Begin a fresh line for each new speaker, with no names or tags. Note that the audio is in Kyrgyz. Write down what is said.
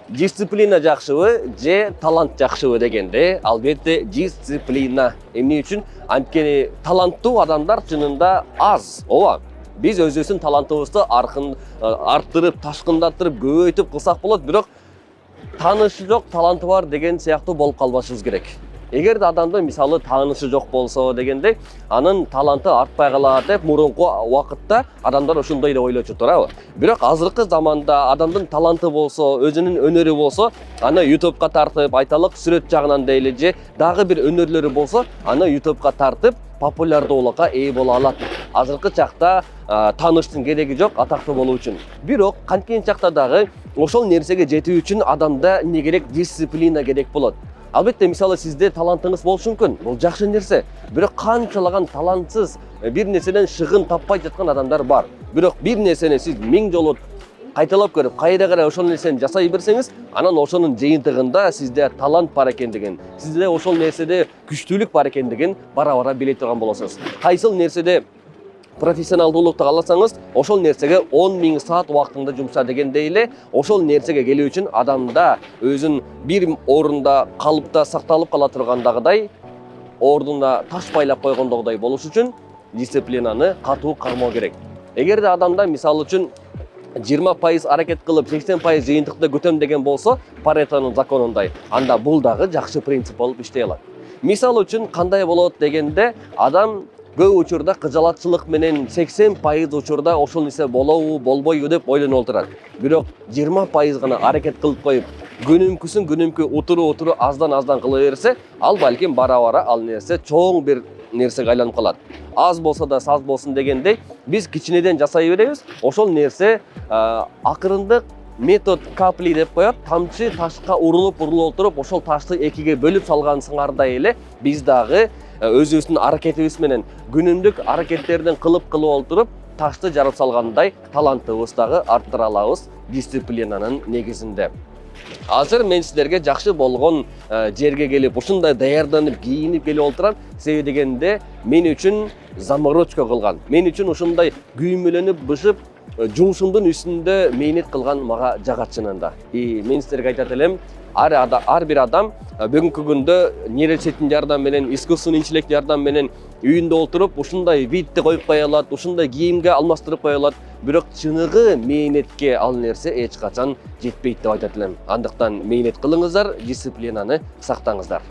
Дисциплина жакшыбы же талант жакшыбы дегенде, албетте дисциплина. Эмне үчүн? Анткени таланттуу адамдар чынында аз. Ооба. Биз өзүбүздүн талантыбызды арттырып, ташкындатып, көбөйтүп кылсак болот, бирок таанышы жок, таланты бар деген сыяктуу болуп калбашыбыз керек. Эгерде адамдын мисалы таанышы жок болсо дегенде, анын таланты артпай калат деп мурунку убакытта адамдар ошондой деп ойлочу, туурабы? Бирок азыркы заманда адамдын таланты болсо, өзүнүн өнөрү болсо, аны YouTube'га тартып, айталык сүрөт жагынан дейли же дагы бир өнөрлөрү болсо, аны YouTube'га тартып, популярдуулукка ээ боло алат. Азыркы чакта тааныштын кереги жок атактуу болуу үчүн. Бирок канткен чакта дагы ошол нерсеге жетүү үчүн адамда эмне керек? Дисциплина керек болот. Албетте, мисалы сизде талантыңыз болушу мүмкүн. Бул жакшы нерсе. Бирок канчалаган талантсыз, бир нерседен шыгын таппай жаткан адамдар бар. Бирок бир нерсени сиз 1000 жолу кайталап көрүп, кайра кайра ошол нерсени жасай берсеңиз, анан ошонун жыйынтыгында сизде талант бар экендигин, сизде ошол нерседе күчтүүлүк бар экендигин бара-бара биле турган болосуз. Кайсыл нерседе профессионалдуулукту кааласаңыз, ошол нерсеге 10.000 саат убактыңды жумша дегендей эле, ошол нерсеге келүү үчүн адамда өзүн бир орунда калыпта сакталып кала тургандагыдай, ордуна таш байлап койгондогудай болуш үчүн дисциплинаны катуу кармоо керек. Эгерде адамда мисалы үчүн 20% аракет кылып 80% жыйынтыкты күтөм деген болсо, Паретонун законундай, анда бул дагы жакшы принцип болуп иштей алат. Мисалы үчүн кандай болот дегенде, адам көп учурда кыжалатчылык менен 80% учурда ошол нерсе болобу, болбойбу деп ойлонуп отурат. Бирок 20% гана аракет кылып коюп, күнүмкү утуру аздан кыла берсе, ал балким бара-бара ал нерсе чоң бир нерсеге айланып калат. Аз болсо да саз болсун дегендей, биз кичинеден жасай беребиз. Ошол нерсе акырындык метод капли деп коет, тамчы ташка урулуп отуруп, ошол ташты экиге бөлүп салган сыңардай эле биз дагы өзүбүздүн аракетибиз менен күнүмдүк аракеттердин кылып отуруп, ташты жарып салгандай талантыбызды дагы арттыра алабыз дисциплинанын негизинде. Азыр мен силерге жакшы болгон жерге келип, ушундай даярданып, кийинип келип отурам. Себеби дегенде мен үчүн заморочка кылган, мен үчүн ушундай күймөлөнүп, бышып, жумушумдун үстүндө мээнет кылган мага жагат чынында. Мен силерге айтат элем, ар бир адам бүгүнкү күндө нейросеттин жардамы менен, искусственный интеллект жардамы менен үйүндө отуруп, ушундай видти коюп кое алат, ушундай кийимге алмаштырып кое алат. Бирок чыныгы мээнетке ал нерсе эч качан жетпейт деп айтат элем. Андыктан мээнет кылыңыздар, дисциплинаны сактаңыздар.